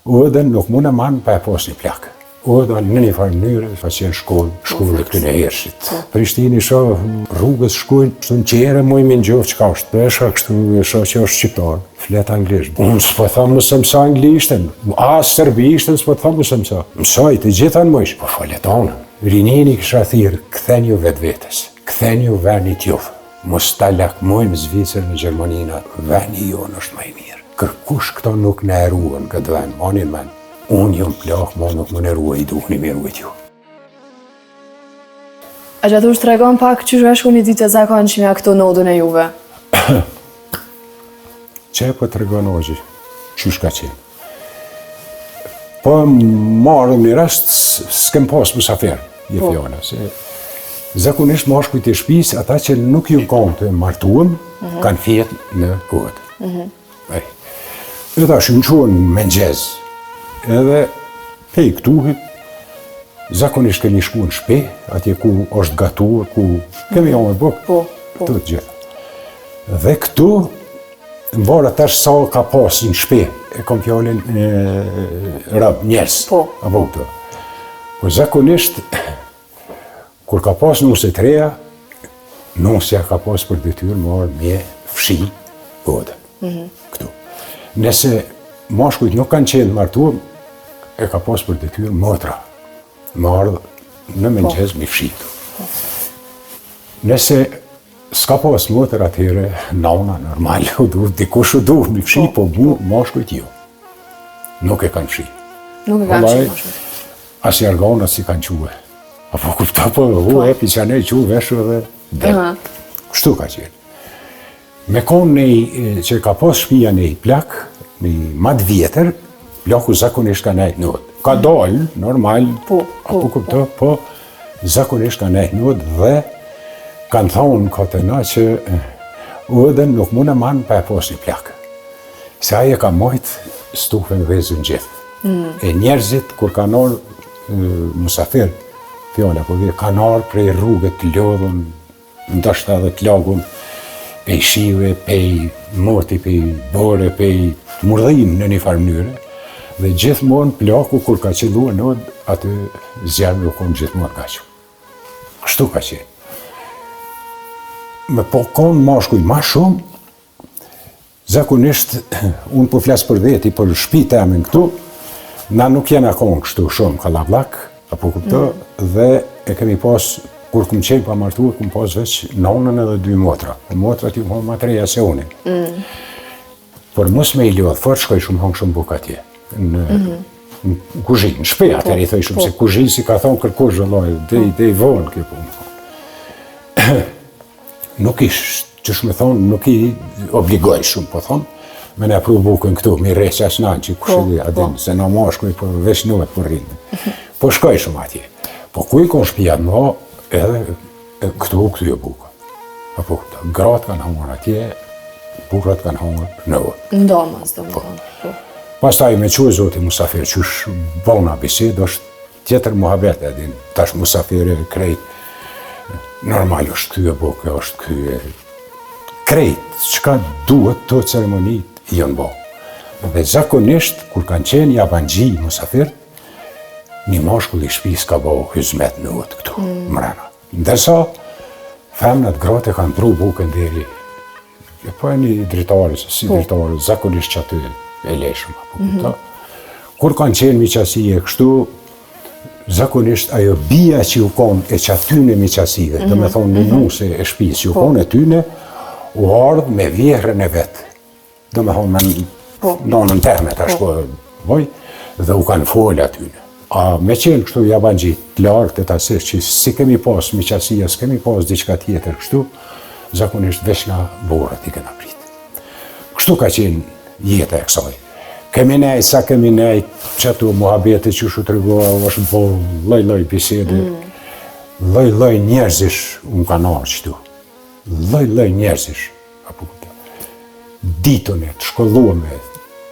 Edhe nuk mund e manë pa e pos një plakë. Edhe në një farë mënyrë, ka qenë shkollë e këtyne hershit. Prishtini shoh rrugës shkojnë, kështu në qere muj me njofë që ka është pesha, kështu e shoh që është shqiptar, flet anglisht. Unë s'po thamë nëse mësa anglishten, as serbishten s'po thamë nëse mësa. Mësaj të gjitha në mojsh, po falet anë. Rinini kësha thirë, këthen ju vetë vetës, këthen ju venit juve. Mos ta lakmojmë Zvicër në Gjermanina, veni jonë është më i mirë. Kërkush këto nuk në eruën këtë ven, manin men. Unë jom plak, ma nuk më në eruë, i duhni me eruët ju. A që të tregon pak që shku një ditë e zakonshme këto nodën e juve? Që po tregon ogji, që shka qenë. Po marrëm një rast, s'kem pas mësafer, je fjona, se zakonisht mashkujt e shpis, ata që nuk ju kanë të martuëm, kanë fjetë në kohët. Edhe ta shënquën me nxez, edhe pej këtuhit, zakonisht keni shku në shpe, atje ku është gatuar, ku kemi jo me bëk, të të gjitha. Dhe këtu, në varë atash sa ka pas në shpe, e kom fjallin rëb, njerës, apo këtu. Po zakonisht, kur ka pas nuse të reja, nusja ka pas për detyrë marrë me fshi godën, këtu. Nëse mashkujt nuk kanë qenë martuar, e ka pas për detyrë motra, më ardhë në mëngjes me fshi këtu. Nëse s'ka pas motër atëhere, nana normal, dikush u duhet me fshi, po mashkujt jo. Nuk e kanë fshi. Nuk e kanë fshi mashkujt. As jargonat si kanë quhe. Apo kupta po, epi që ne quhe veshë dhe dhe. Kështu ka qenë. Me konë që ka pas shpia një plak, një matë vjetër, plaku zakonisht ka nejtë nëtë. Ka dalë, normal, apo kupta, po zakonisht ka nejtë nëtë dhe kanë thonë katëna që edhe nuk mund e manë pa e pas një plak. Se aje ka mojtë stufen vezën gjithë. E njerëzit, kur ka nërë musafir, fjalla, po dhe ka nërë prej rrugët të lodhën, ndashta dhe të lagun, pej shive, pej moti, pej bore, pej murdhim në një farë mënyre, dhe gjithmonë plaku, kur ka qëlluar nëtë, atë zjarëmi u konë gjithmonë ka që. Kështu ka qenë. Me po konë mashkuj ma shumë, zakonisht, unë po flasë për veti, për shpi të amin këtu, na nuk jena konë kështu shumë kalablak, apo kupto, dhe e kemi pas, kur këmë qenë pa martuar, këmë pas veç nonën edhe 2 motra. Motrat ju konë ma të reja se unin. Por mos me i lodhë, fort shkoj shumë hongë shumë buk atje. Në kuzhinë, në shpe atër i thoj shumë, se kuzhinë si ka thonë kërkush vëlloj, dhe i vonë kjo punë. Nuk ishtë, që shme thonë, nuk i obligoj shumë, po thonë, me ne pru bukën këtu, mi reqa shnanë që kushë adin, se në mashkuj, po veç nëmet për rrinë. Po shkoj shumë atje. Po ku i konë shpijat më, edhe këtu jo buka. Apo gratë kanë hongër atje, burat kanë hongër në vëtë. Ndomës, do më thonë. Pastaj me quë zoti musafir, që është bona bisedë, është tjetër muhabet edhin, tash musafir e krejt, normal është këtu e buka, është këtu e krejt, qka duhet të ceremonit, jënë bo. Dhe zakonisht, kur kanë qenë jabanji musafir, një mashkull i shpis ka bo hyzmet në vëtë këtu, mrena. Ndërsa, femnat gratë kanë pru bukën deri, po e një dritarës, si dritarës, zakonisht që aty e leshëm, apo këta. Kur kanë qenë miqasi e kështu, zakonisht ajo bia që ju konë e që atyne miqasive, dhe me thonë në nuse e shpis, që ju konë e tyne, u ardhë me vjehrën e vetë. Dhe me thonë me nonën teme, tash po boj, dhe u kanë folë atyne. A me qenë kështu jabangjit të lartë të tasir që si kemi pas miqasia, s'kemi pas diqka tjetër kështu, zakonisht veç nga borët i kena pritë. Kështu ka qenë jetë e kësaj. Kemi nejtë, sa kemi nejtë, që ato muhabete që shu të regoha, është bo loj bisede, loj njerëzish unë ka nërë qëtu. Loj njerëzish, apo kupta. Ditonet, shkolluame,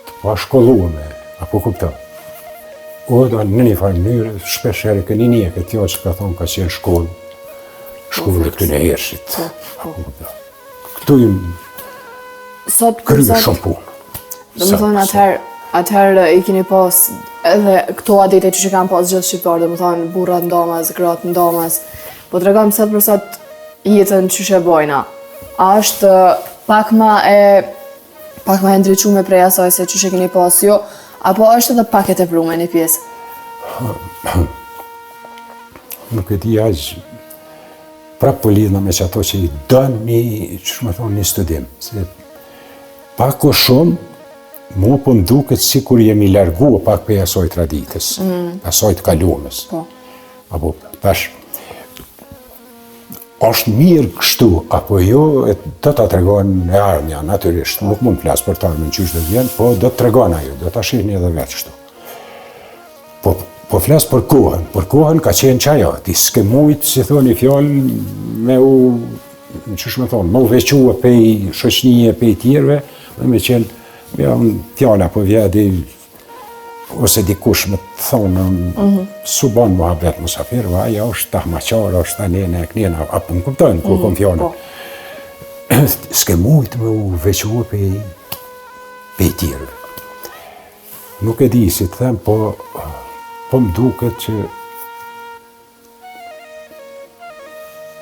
të pa shkolluame, apo kupta. Oda në një farë mënyrë, shpesh herë këni një këtë tjo që ka thonë ka qenë shkollë e këtune hershit. Këtu im kryu shumë punë. Do më thonë atëherë, atëherë i keni pas edhe këto adete që kanë pas gjithë shqiptarë, dhe më thonë burrat ndamas, gratë ndamas. Po tregojmë sa për sot jetën që bojna. A është pak ma e ndriçuar prej asaj se që keni pas jo, apo është edhe pak e tepruar një pjesë? Nuk e di aq prap po lidhna me ato që i dën një studim. Se pak o shumë, mu po m'duket sikur jemi larguar pak për asaj traditës, asaj të kaluamës. Apo tash është mirë kështu, apo jo, do ta tregojnë e ardhmja, natyrisht. Nuk mund të flas për të ardhmen qysh do të vjen, po do të tregojnë ajo, do ta shihni edhe vetë kështu. Po flas për kohën ka qenë çajo, ti s'ke mujt, si thoni fjalë, me u veçua pej shoqënie, pej tjerëve, dhe me qenë, fjala po vjedi, ose dikush me të thonë, su ban muhabet musafir, aja është tahmaqar, është ta nene, knena, apo më kuptojnë, ku kom fjallë. S'ke mujt me u veçua pej tjerëve. Nuk e di si të them, po më duket që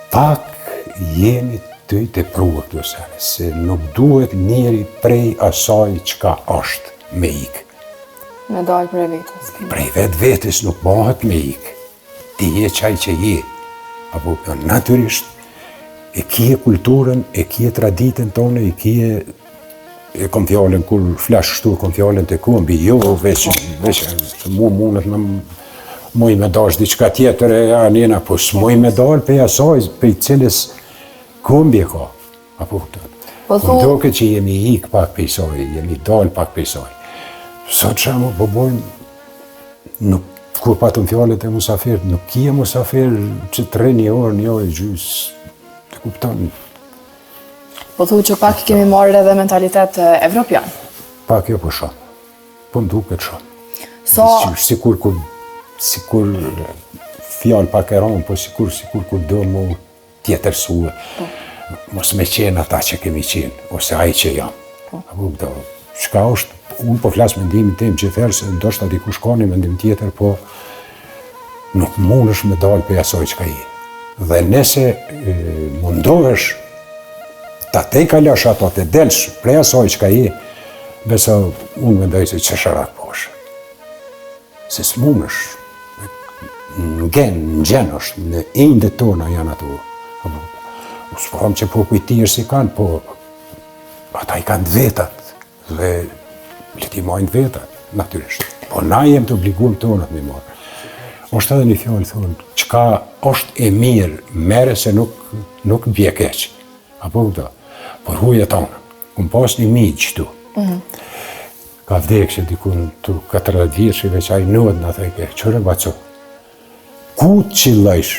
pak jemi të i tepruar këto sene, se nuk duhet njeri prej asaj çka është me ikë. Me dalë prej vetës. Prej vetës nuk bëhet me ikë. Ti je qaj që je. Apo natyrisht e kje kulturën, e kje traditën tonë, e kom fjallën kur flash shtu, kom fjallën të kombi, jo veç mu mundet muj me dash diçka tjetër, njena, po s'muj me dalë prej asaj, prej cilës kombi e ka. Apo më doke që jemi ikë pak prej saj, jemi dalë pak prej saj. Sot shamu po bojnë, kur patëm fjallet e musafirët, nuk kje musafir që të re një orë e gjys, të kupton. Po thu që pak kemi marrë edhe mentalitet evropian? Pak jo po shumë, po më duket shumë. Sikur fjallë pak e ronë, po sikur ku do mu tjetërsue, mos me qenë ata që kemi qenë, ose aj që jam. Shka është, unë po flasë mendimin tim që thërë se ndoshta dikush ka një mendim tjetër, po nuk mundesh me dalë për asaj që ka je. Dhe nëse mundohesh ta te kalash ato, të delsh prej asaj që ka je, besa unë mendoj se që sharak posh. Se s'mundesh, në gjenë është, në indet tona janë ato. S'paham që po kujtirë si kanë, po ata i kanë vetat, dhe le ti majnë vetat, natyrisht. Po na jem të obliguam tonat me marë. është edhe një fjallë, thonë, qka është e mirë, mere se nuk bje keq. Apo këta, por huja tonë, këmë pas një mijë qëtu. Ka vdekë që dikun të 40 vjeç, veç a i nëtë në thejke, qëre baco, ku të qillajsh,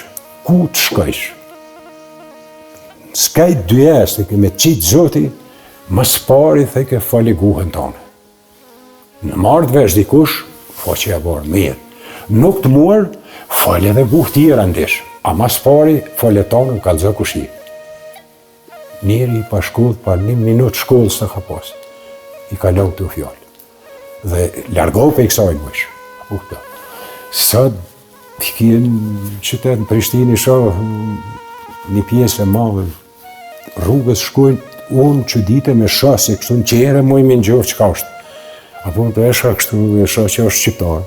ku të shkajsh, s'kaj dyes të ke me qitë zoti, më spari thejke fali guhën tonë. Në marrë të vesh dikush, faqe e barë mirë. Nuk të muar, fali edhe guhë tjera ndish, a më spari fali tonë në kalëzë kushi. Njeri pa shkollë, pa 1 minutë shkollë së ka pas, i ka lau të fjallë. Dhe largohë për i kësaj mësh. Sot, në qytetë në Prishtinë, shohë një pjesë e madhe, rrugës shkojnë, unë që dite me shohë, se kështu në qere moj me në gjohë që ka është. Apo të esha kështu, e shohë që është shqiptarë,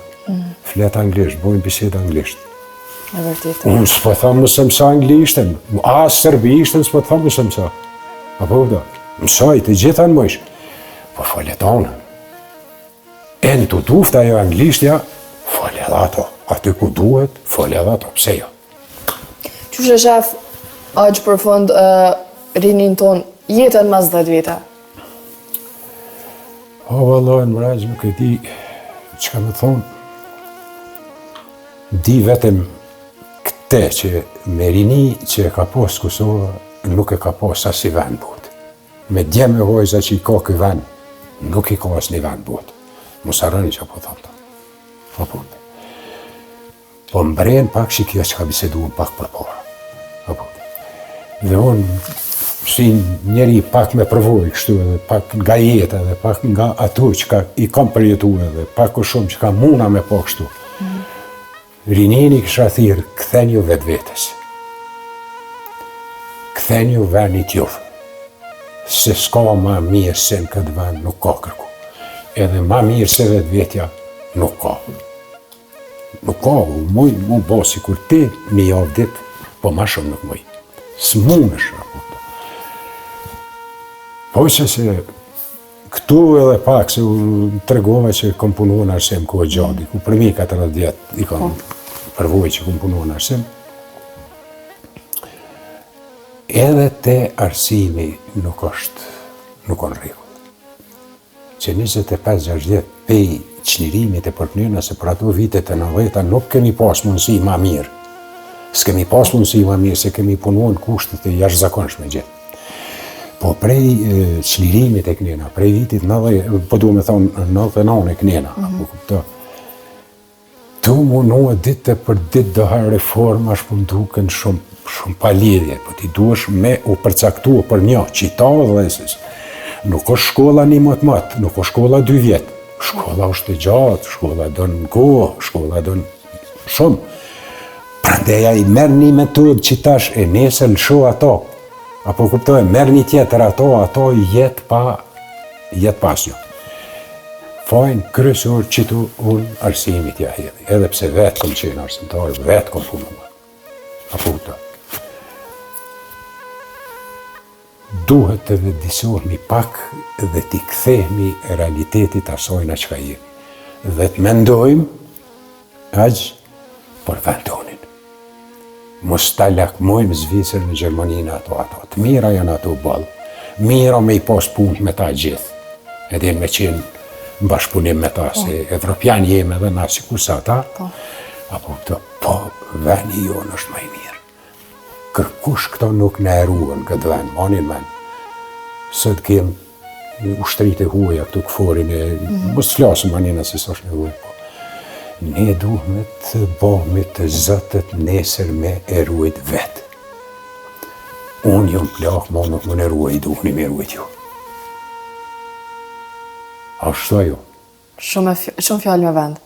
fletë anglisht, bojnë bisedë anglisht. Unë s'po thamë mësë mësa anglishtën, asë serbishtën s'po thamë mësë mësa. Apo da, mësaj të gjitha në mëjsh, po faletona. E në të duft ajo anglishtja, fale edhe ato. Aty ku duhet, fale edhe ato. Pse jo? Qështë e shef, aqë për fund rinin ton, jetën mas 10 vite? O, vallaj, në mërajgjë nuk e di, që ka me thonë, di vetëm këte që me rini që e ka posë Kosova, nuk e ka posë as i vend bot. Me djemë e hojza që i ka këj vend, nuk i ka as një vend bot. Musarëni që po thonë ta. Po mbrenë pak që kjo që ka biseduën pak për para. Dhe unë si njeri pak me përvoj kështu edhe pak nga jeta edhe pak nga ato që i kam përjetu edhe pak o shumë që ka muna me po kështu. Rinjeni kësha thirë, këthen ju vetë vetës. Këthen ju venit juve. Se s'ka ma mirë se në këtë vend nuk ka kërku. Edhe ma mirë se vetë vetja nuk ka. Nuk ka, mu bo si kur ti një javë dit, po ma shumë nuk mëj. S'munësh, po që se këtu edhe pak se u tregova që kom punu në arsim kohë gjatë, ku për mi 40 vjetë i kom përvoj që kom punu në arsim. Edhe te arsimi nuk në rregull. Që 25-60 pej qënirimit e përpnyrë se për ato vitet e 90 nuk kemi pas mundësi ma mirë. S'kemi pas mundësi ma mirë se kemi punu në kushtet e jashtëzakonshme gjithë. Po prej qënirimit e kënena, prej vitit 90, po du me thonë 99 e kënena, apo kupto. Tu munua ditë për ditë doha reforma është për duken shumë pa lidhje, po ti duesh me u përcaktua për një qita dhe nuk është shkolla një matë, nuk është shkolla 2 vjetë. Shkolla është e gjatë, shkolla donë kohë, shkolla donë shumë. Prandeja i merë një metodë që tash e nesër lësho ato. Apo kuptoj, merë një tjetër ato jetë pas jo. Fajnë kryesor që tu unë arsimit ja hedhi, edhe pse vetë kom qenë arsimtarë, vetë kom punuar. Apo kuptoj. Duhet të vëddisohemi pak dhe t'i kthehemi realitetit asojna që ka jemi. Dhe të mendojmë aqë për vendonin. Mos ta lakmojmë Zvicër në Gjermaninë ato. Të mira janë ato balë. Mira me i pas punë me ta gjithë. Edhe me qenë në bashkëpunim me ta, se Evropian jemi edhe na si kursa ata. Apo këto, po, veni jonë është më i mirë. Kërkush këto nuk në eruën këtë vend, manin men. Sot kemë ushtrit e huaja këtu këforin e... Mos të flasëm manina se s'është në huaj, po. Ne duhme të bëhme të zëtët nesër me eruajt vetë. Unë jom plak, ma nuk më në eruaj, duhni me eruajt ju. Ashtu ajo. Shumë fjallë me vend.